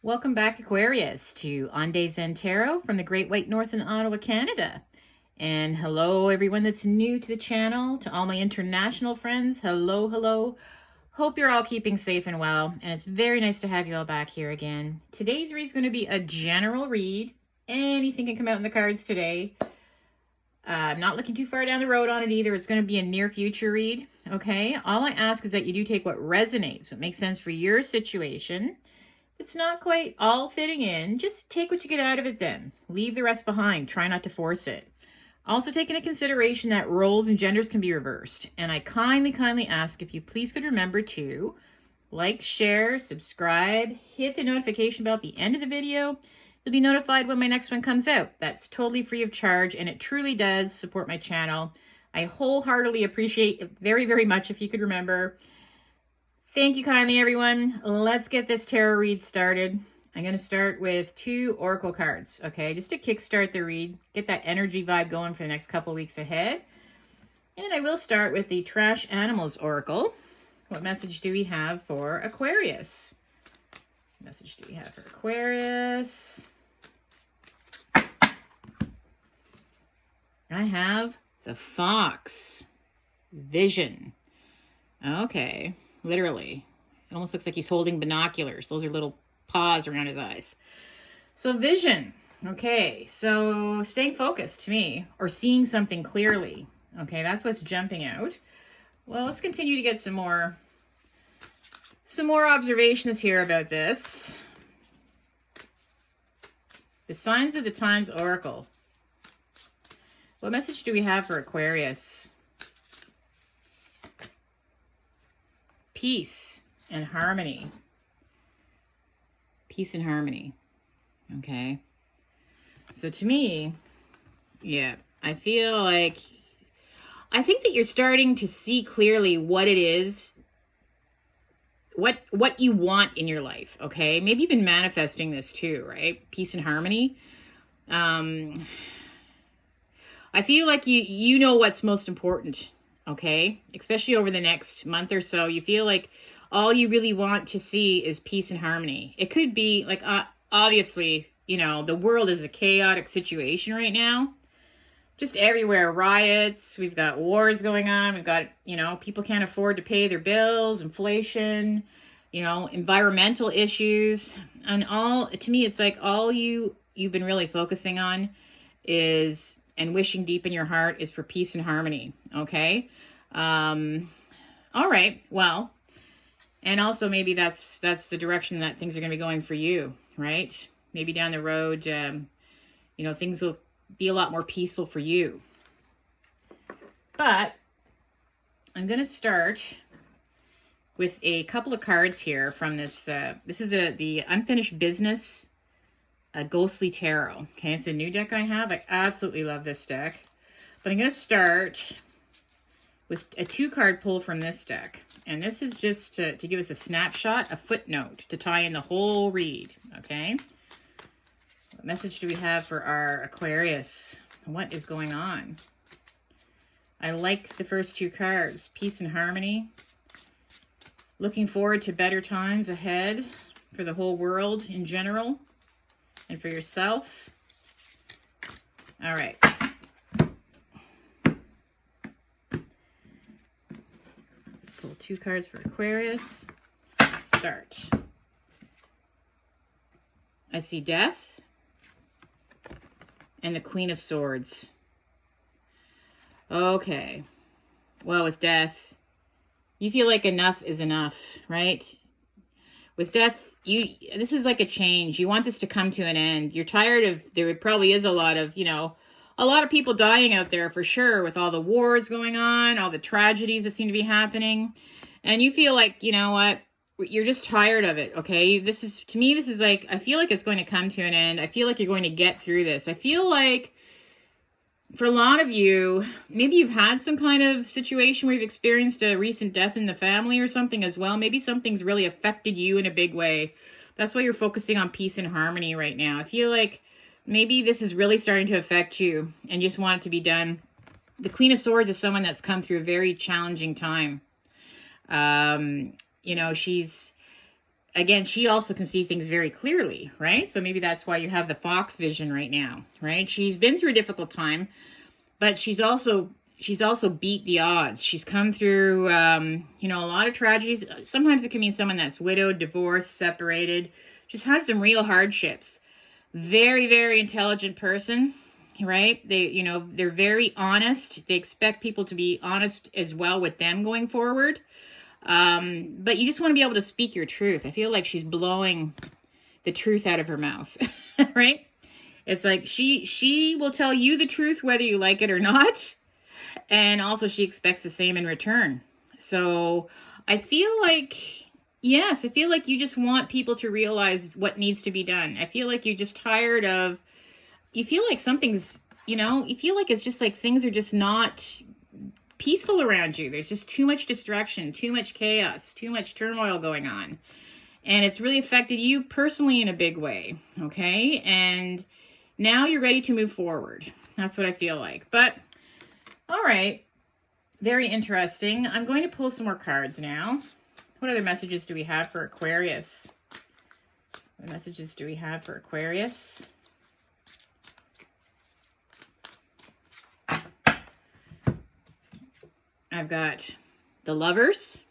Welcome back, Aquarius, to On Days Zen Tarot from the Great White North in Ottawa, Canada. And hello, everyone that's new to the channel. To all my international friends, hello, hello. Hope you're all keeping safe and well, and it's very nice to have you all back here again. Today's read is going to be a general read. Anything can come out in the cards today. I'm not looking too far down the road on it either. It's going to be a near future read, okay? All I ask is that you do take what resonates, what makes sense for your situation. It's not quite all fitting in. Just take what you get out of it then. Leave the rest behind. Try not to force it. Also take into consideration that roles and genders can be reversed. And I kindly ask if you please could remember to like, share, subscribe, hit the notification bell at the end of the video. You'll be notified when my next one comes out. That's totally free of charge, and it truly does support my channel. I wholeheartedly appreciate it very much if you could remember. Thank you kindly, everyone. Let's get this tarot read started. I'm going to start with 2 oracle cards, okay? Just to kickstart the read, get that energy vibe going for the next couple weeks ahead. And I will start with the Trash Animals Oracle. What message do we have for Aquarius? What message do we have for Aquarius? I have the Fox. Vision. Okay. Literally. It almost looks like he's holding binoculars. Those are little paws around his eyes. So vision. Okay. So staying focused to me, or seeing something clearly. Okay. That's what's jumping out. Well, let's continue to get some more observations here about this. The Signs of the Times Oracle. What message do we have for Aquarius? Peace and harmony. Peace and harmony. Okay. So to me, yeah, I feel like, I think that you're starting to see clearly what it is, what you want in your life, okay? Maybe you've been manifesting this too, right? Peace and harmony. I feel like you know what's most important. Okay, especially over the next month or so, you feel like all you really want to see is peace and harmony. It could be like, obviously, you know, the world is a chaotic situation right now. Just everywhere, riots, we've got wars going on, we've got, you know, people can't afford to pay their bills, inflation, you know, environmental issues, and all, to me, it's like all you've been really focusing on is, and wishing deep in your heart, is for peace and harmony, okay? All right, well, and also maybe that's the direction that things are going to be going for you, right? Maybe down the road, you know, things will be a lot more peaceful for you. But I'm going to start with a couple of cards here from this. This is the Unfinished Business, a Ghostly Tarot. Okay, it's a new deck I have. I absolutely love this deck. But I'm going to start with a 2-card pull from this deck. And this is just to give us a snapshot, a footnote, to tie in the whole read. Okay? What message do we have for our Aquarius? What is going on? I like the first 2 cards. Peace and harmony. Looking forward to better times ahead for the whole world in general. And for yourself. All right. Let's pull 2 cards for Aquarius. Start. I see Death and the Queen of Swords. Okay. Well, with Death, you feel like enough is enough, right? With Death, this is like a change. You want this to come to an end. You're tired of, there probably is a lot of, you know, a lot of people dying out there for sure, with all the wars going on, all the tragedies that seem to be happening. And you feel like, you know what, you're just tired of it, okay? This is, to me, this is like, I feel like it's going to come to an end. I feel like you're going to get through this. I feel like for a lot of you, maybe you've had some kind of situation where you've experienced a recent death in the family or something as well. Maybe something's really affected you in a big way. That's why you're focusing on peace and harmony right now. I feel like maybe this is really starting to affect you and you just want it to be done. The Queen of Swords is someone that's come through a very challenging time. You know, she's again, she also can see things very clearly, right? So maybe that's why you have the fox vision right now, right? She's been through a difficult time, but she's also beat the odds. She's come through, you know, a lot of tragedies. Sometimes it can mean someone that's widowed, divorced, separated, just had some real hardships. Very, very intelligent person, right? They, you know, they're very honest. They expect people to be honest as well with them going forward. But you just want to be able to speak your truth. I feel like she's blowing the truth out of her mouth, right? It's like she will tell you the truth whether you like it or not. And also she expects the same in return. So I feel like, yes, I feel like you just want people to realize what needs to be done. I feel like you're just tired of, you feel like something's, you know, you feel like it's just like things are just not peaceful around you. There's just too much distraction, too much chaos, too much turmoil going on. And it's really affected you personally in a big way, okay? And now you're ready to move forward. That's what I feel like. But, all right, very interesting. I'm going to pull some more cards now. What other messages do we have for Aquarius? What messages do we have for Aquarius? I've got the Lovers,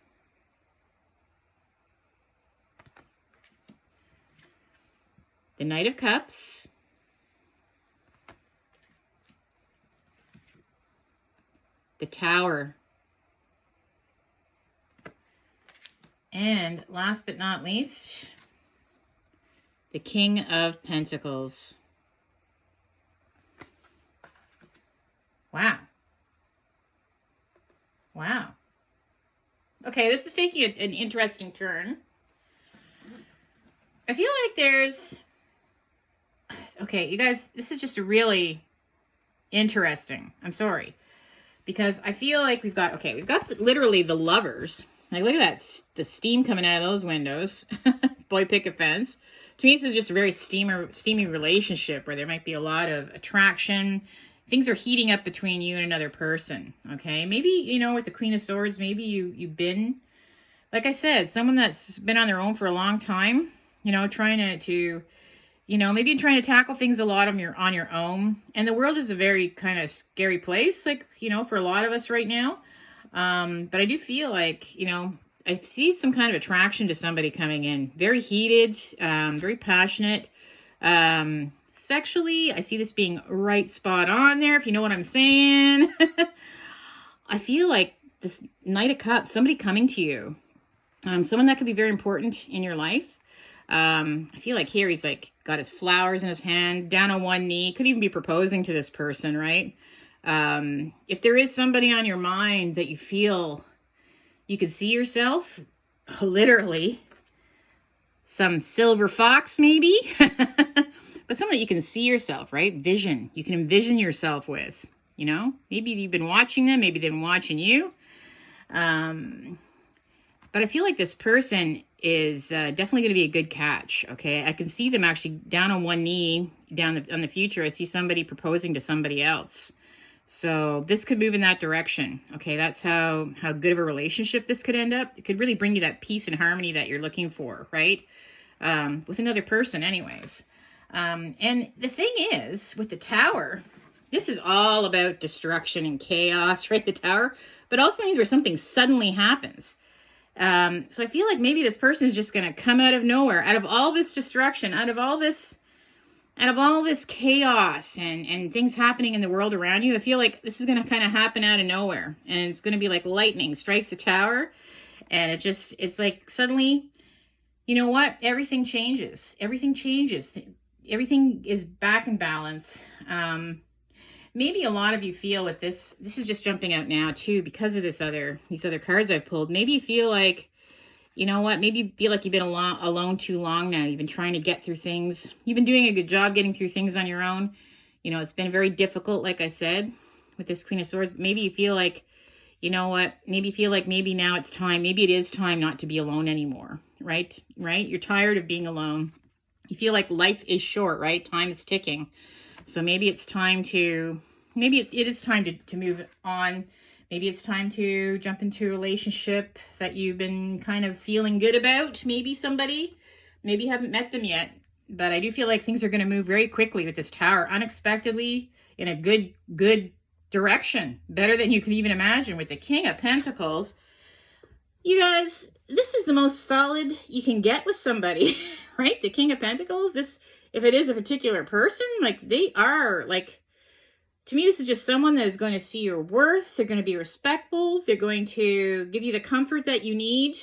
the Knight of Cups, the Tower, and last but not least, the King of Pentacles. Wow. Wow. Okay, this is taking an interesting turn. I feel like there's... Okay, you guys, this is just a really interesting. I'm sorry. Because I feel like we've got... Okay, we've got literally the Lovers. Like, look at that. The steam coming out of those windows. Boy, pick a fence. To me, this is just a very steamy relationship where there might be a lot of attraction. Things are heating up between you and another person, okay? Maybe, you know, with the Queen of Swords, maybe you've been, like I said, someone that's been on their own for a long time, you know, trying to you know, maybe trying to tackle things a lot on your own. And the world is a very kind of scary place, like, you know, for a lot of us right now. But I do feel like, you know, I see some kind of attraction to somebody coming in. Very heated, very passionate. Sexually, I see this being right spot on there, if you know what I'm saying. I feel like this Knight of Cups, somebody coming to you. Someone that could be very important in your life. I feel like here he's like got his flowers in his hand, down on one knee. Could even be proposing to this person, right? If there is somebody on your mind that you feel you could see yourself, literally, some silver fox maybe, but something that you can see yourself, right? Vision. You can envision yourself with, you know? Maybe you've been watching them, maybe they've been watching you. But I feel like this person is definitely going to be a good catch, okay? I can see them actually down on one knee, down on the future. I see somebody proposing to somebody else. So this could move in that direction, okay? That's how good of a relationship this could end up. It could really bring you that peace and harmony that you're looking for, right? With another person anyways. And the thing is, with the Tower, this is all about destruction and chaos, right? The Tower, but also means where something suddenly happens. So I feel like maybe this person is just going to come out of nowhere, out of all this destruction, out of all this chaos and things happening in the world around you. I feel like this is going to kind of happen out of nowhere, and it's going to be like lightning strikes the tower, and it's like suddenly, you know what? Everything changes. Everything changes. Everything is back in balance. Maybe a lot of you feel that this is just jumping out now too, because of these other cards I've pulled. Maybe you feel like, you know what? Maybe you feel like you've been alone too long now. You've been trying to get through things. You've been doing a good job getting through things on your own. You know, it's been very difficult, like I said, with this Queen of Swords. Maybe you feel like, you know what? Maybe you feel like maybe now it's time. Maybe it is time not to be alone anymore, right? Right? You're tired of being alone. You feel like life is short, right? Time is ticking. So maybe it's time to, it is time to move on. Maybe it's time to jump into a relationship that you've been kind of feeling good about. Maybe somebody, maybe you haven't met them yet, but I do feel like things are going to move very quickly with this Tower, unexpectedly, in a good direction, better than you could even imagine with the King of Pentacles. You guys, this is the most solid you can get with somebody, right? The King of Pentacles, this, if it is a particular person, like they are like, to me, this is just someone that is going to see your worth. They're going to be respectful. They're going to give you the comfort that you need.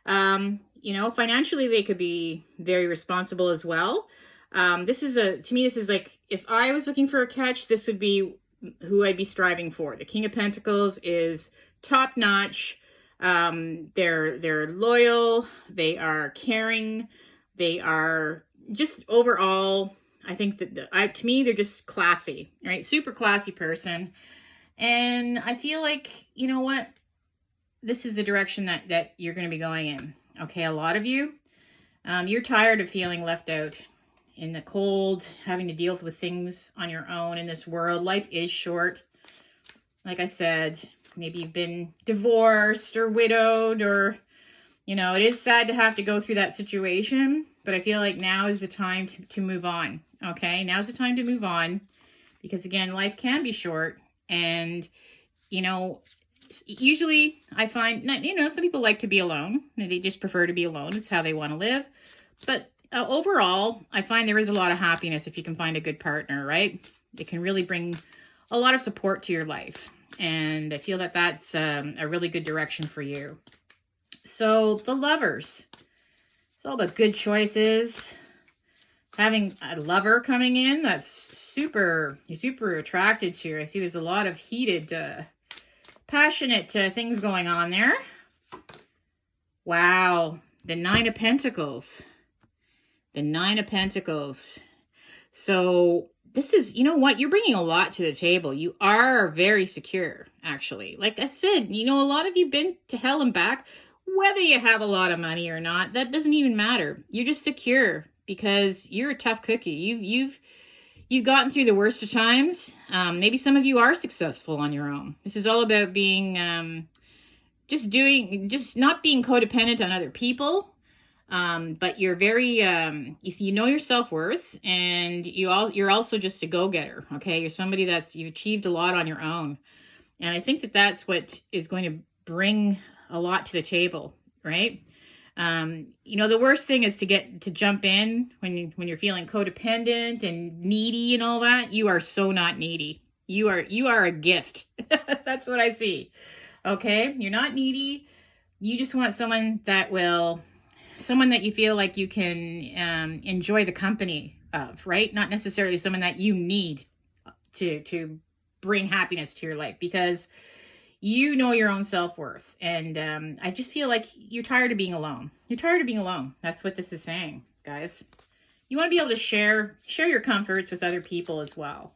You know, financially, they could be very responsible as well. This is to me, this is like, if I was looking for a catch, this would be who I'd be striving for. The King of Pentacles is top notch. They're loyal. They are caring. They are just overall, I think that to me, they're just classy, right? Super classy person. And I feel like, you know what? This is the direction that you're going to be going in. Okay, a lot of you, you're tired of feeling left out in the cold, having to deal with things on your own in this world. Life is short. Like I said, maybe you've been divorced or widowed, or, you know, it is sad to have to go through that situation, but I feel like now is the time to move on. Okay, now's the time to move on, because again, life can be short. And, you know, usually I find, you know, some people like to be alone. They just prefer to be alone. It's how they want to live. But overall, I find there is a lot of happiness if you can find a good partner, right? It can really bring a lot of support to your life. And I feel that that's a really good direction for you. So the Lovers, it's all about good choices. Having a lover coming in, that's you're super attracted to. I see there's a lot of heated, passionate things going on there. Wow, the Nine of Pentacles. The Nine of Pentacles. So this is, you know what? You're bringing a lot to the table. You are very secure, actually. Like I said, you know, a lot of you been to hell and back. Whether you have a lot of money or not, that doesn't even matter. You're just secure because you're a tough cookie. You've gotten through the worst of times. Maybe some of you are successful on your own. This is all about being, just not being codependent on other people. But you're very, you know your self-worth, and you're also just a go-getter. Okay. You're somebody you've achieved a lot on your own. And I think that's what is going to bring a lot to the table, right? You know, the worst thing is to jump in when you're feeling codependent and needy and all that. You are so not needy. You are a gift. That's what I see. Okay. You're not needy. You just want someone that you feel like you can, enjoy the company of, right? Not necessarily someone that you need to bring happiness to your life, because you know your own self-worth. And I just feel like you're tired of being alone. You're tired of being alone. That's what this is saying, guys. You want to be able to share your comforts with other people as well.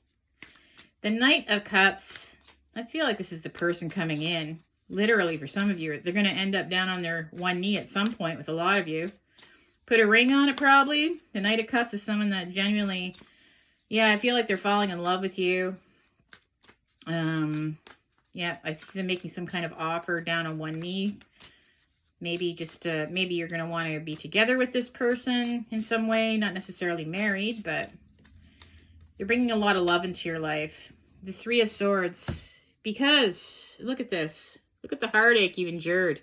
The Knight of Cups. I feel like this is the person coming in. Literally, for some of you, they're going to end up down on their one knee at some point with a lot of you. Put a ring on it, probably. The Knight of Cups is someone that genuinely, yeah, I feel like they're falling in love with you. Yeah, I see them making some kind of offer down on one knee. Maybe maybe you're going to want to be together with this person in some way. Not necessarily married, but you're bringing a lot of love into your life. The Three of Swords. Because, look at this. Look at the heartache you've endured.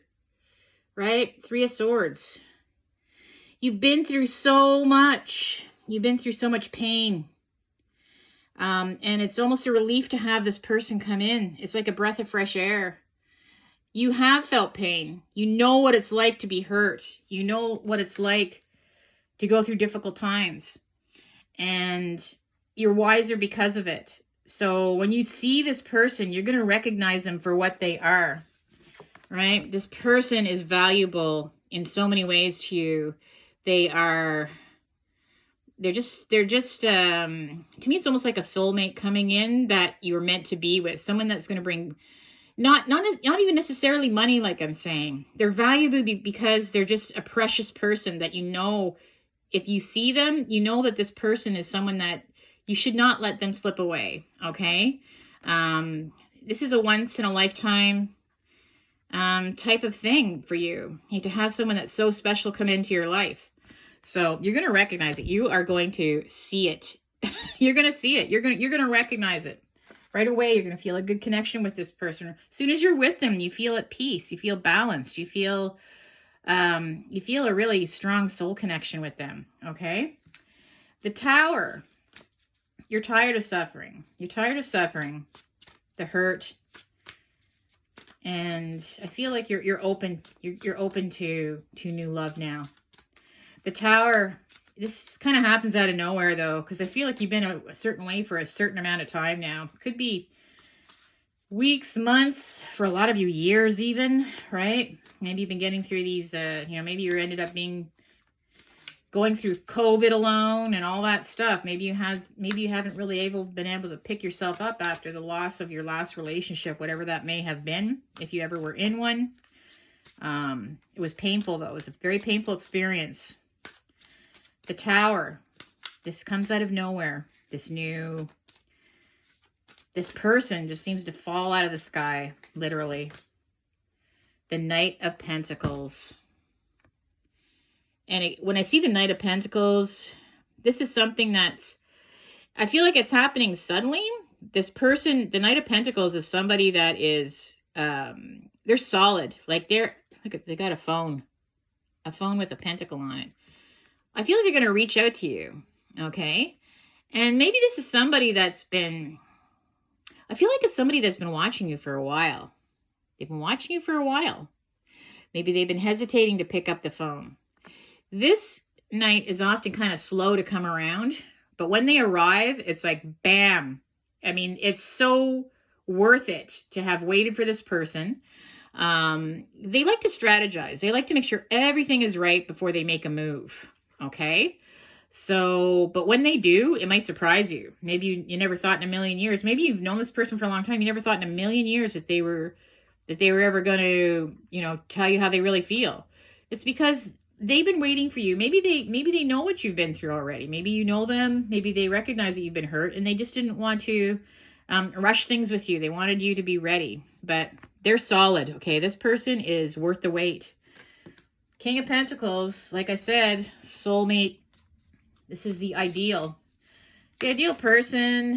Right? Three of Swords. You've been through so much. You've been through so much pain. And it's almost a relief to have this person come in. It's like a breath of fresh air. You have felt pain. You know what it's like to be hurt. You know what it's like to go through difficult times. And you're wiser because of it. So when you see this person, you're going to recognize them for what they are, right? This person is valuable in so many ways to you. They're just, to me, it's almost like a soulmate coming in that you're meant to be with. Someone that's going to bring, not even necessarily money, like I'm saying. They're valuable because they're just a precious person that, you know, if you see them, you know that this person is someone that you should not let them slip away, okay? this is a once in a lifetime type of thing for you. You need to have someone that's so special come into your life. So you're going to recognize it. You are going to see it. You're going to see it. You're going to recognize it right away. You're going to feel a good connection with this person. As soon as you're with them, you feel at peace. You feel balanced. You feel a really strong soul connection with them. Okay. The Tower. You're tired of suffering. You're tired of suffering, the hurt. And I feel like you're open. You're open to new love now. The Tower, this kind of happens out of nowhere, though, because I feel like you've been a certain way for a certain amount of time now. Could be weeks, months, for a lot of you, years even, right? Maybe you've been getting through these, maybe you ended up going through COVID alone and all that stuff. Maybe you haven't really been able to pick yourself up after the loss of your last relationship, whatever that may have been, if you ever were in one. It was painful, though. It was a very painful experience. The Tower. This comes out of nowhere. This person just seems to fall out of the sky, literally. The Knight of Pentacles. And when I see the Knight of Pentacles, this is something I feel like it's happening suddenly. This person, the Knight of Pentacles, is somebody that is, they're solid. Like they got a phone with a pentacle on it. I feel like they're going to reach out to you. Okay. And maybe this is somebody I feel like it's somebody that's been watching you for a while. They've been watching you for a while. Maybe they've been hesitating to pick up the phone. This knight is often kind of slow to come around, but when they arrive, it's like, bam. I mean, it's so worth it to have waited for this person. They like to strategize. They like to make sure everything is right before they make a move. Okay. So, but when they do, it might surprise you. Maybe you never thought in a million years, maybe you've known this person for a long time. You never thought in a million years that they were ever going to, tell you how they really feel. It's because they've been waiting for you. Maybe they know what you've been through already. Maybe you know them. Maybe they recognize that you've been hurt and they just didn't want to rush things with you. They wanted you to be ready, but they're solid. Okay. This person is worth the wait. King of Pentacles, like I said, soulmate. This is the ideal person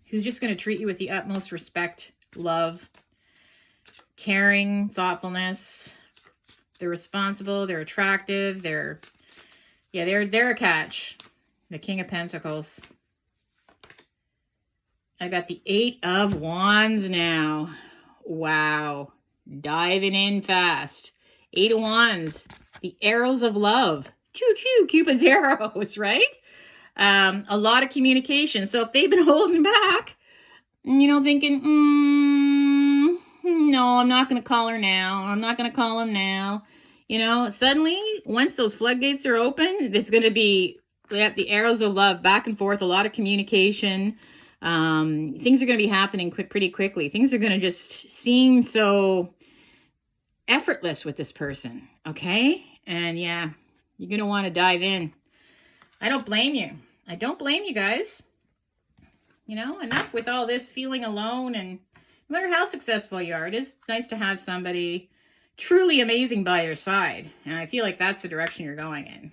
who's just going to treat you with the utmost respect, love, caring, thoughtfulness. They're responsible. They're attractive. They're a catch. The King of Pentacles. I got the 8 of Wands now. Wow. Diving in fast. 8 of Wands. The arrows of love. Choo-choo, Cupid's arrows, right? A lot of communication. So if they've been holding back, thinking, no, I'm not going to call her now. I'm not going to call him now. Suddenly, once those floodgates are open, it's going to be the arrows of love, back and forth, a lot of communication. Things are going to be happening pretty quickly. Things are going to just seem so effortless with this person, okay? And yeah, you're going to want to dive in. I don't blame you. I don't blame you guys. Enough with all this feeling alone, and no matter how successful you are, it is nice to have somebody truly amazing by your side. And I feel like that's the direction you're going in.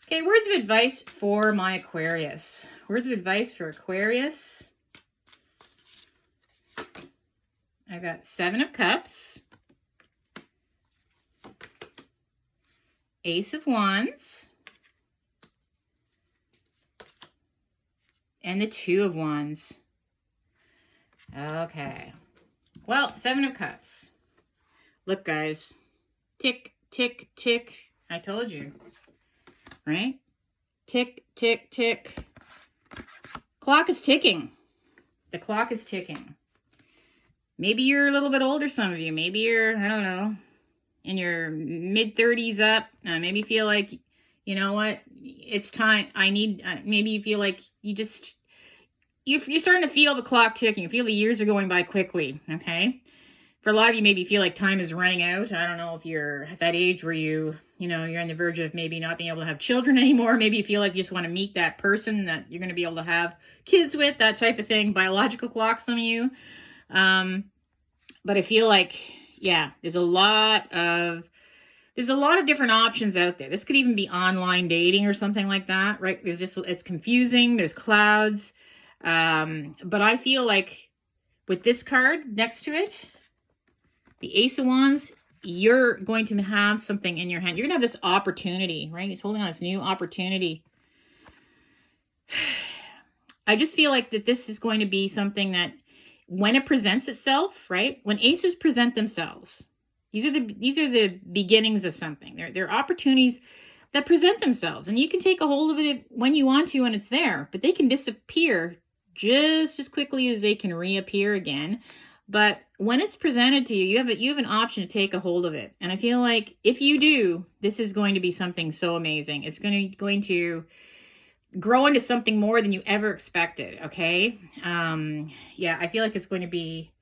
Okay, words of advice for my Aquarius. Words of advice for Aquarius. I got 7 of Cups. Ace of Wands. And the 2 of Wands. Okay. Well, 7 of Cups. Look, guys. Tick, tick, tick. I told you. Right? Tick, tick, tick. Clock is ticking. The clock is ticking. Maybe you're a little bit older, some of you. Maybe you're, I don't know, in your mid-30s up. Maybe you feel like, you know what? It's time. Maybe you feel like you're starting to feel the clock ticking. You feel the years are going by quickly, okay? For a lot of you, maybe you feel like time is running out. I don't know if you're at that age where you you know, you're on the verge of maybe not being able to have children anymore. Maybe you feel like you just want to meet that person that you're going to be able to have kids with, that type of thing. Biological clock, some of you. But I feel like, yeah, there's a lot of different options out there. This could even be online dating or something like that, right? It's confusing. There's clouds. But I feel like with this card next to it, the Ace of Wands, you're going to have something in your hand. You're going to have this opportunity, right? He's holding on this new opportunity. I just feel like that this is going to be something that when it presents itself, right? When aces present themselves, these are the beginnings of something. They're opportunities that present themselves, and you can take a hold of it when you want to, and it's there, but they can disappear just as quickly as they can reappear again. But when it's presented to you, you have an option to take a hold of it. And I feel like if you do, this is going to be something so amazing. It's going to grow into something more than you ever expected. Okay. Yeah, I feel like it's going to be,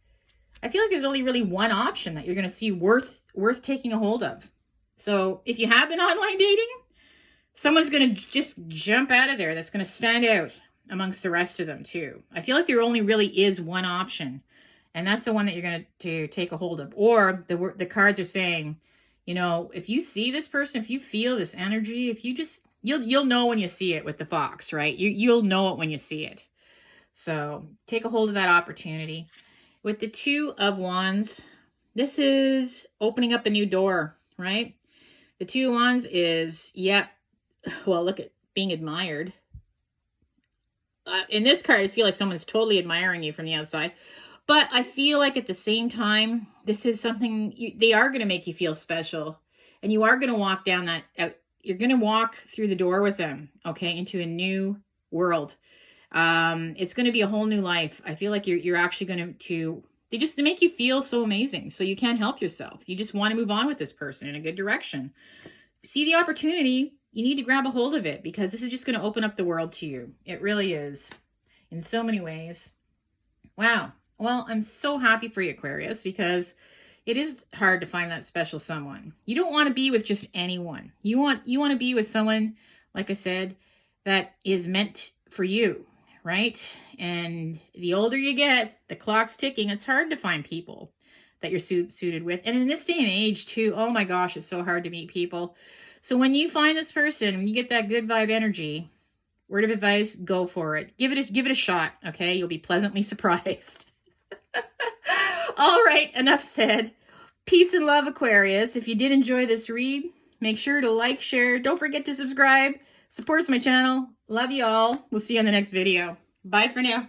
I feel like there's only really one option that you're going to see worth taking a hold of. So if you have been online dating, someone's going to just jump out of there that's going to stand out amongst the rest of them too. I feel like there only really is one option, and that's the one that you're going to take a hold of. Or the cards are saying, you know, if you see this person, if you feel this energy, if you just, you'll know when you see it with the fox, right? You'll know it when you see it. So take a hold of that opportunity. With the Two of Wands, this is opening up a new door, right? The Two of Wands is, yep, well, look at being admired. In this card, I just feel like someone's totally admiring you from the outside. But I feel like at the same time, this is something, they are going to make you feel special. And you are going to walk down that, you're going to walk through the door with them, okay, into a new world. It's going to be a whole new life. I feel like you're actually going to they make you feel so amazing. So you can't help yourself. You just want to move on with this person in a good direction. See the opportunity, you need to grab a hold of it, because this is just going to open up the world to you. It really is, in so many ways. Wow. Well, I'm so happy for you, Aquarius, because it is hard to find that special someone. You don't want to be with just anyone. You want to be with someone, like I said, that is meant for you, right? And the older you get, the clock's ticking. It's hard to find people that you're suited with. And in this day and age too, oh my gosh, it's so hard to meet people. So when you find this person, when you get that good vibe energy, word of advice, go for it. Give it a shot, okay? You'll be pleasantly surprised. All right, enough said. Peace and love, Aquarius. If you did enjoy this read, make sure to like, share. Don't forget to subscribe. Supports my channel. Love you all. We'll see you on the next video. Bye for now.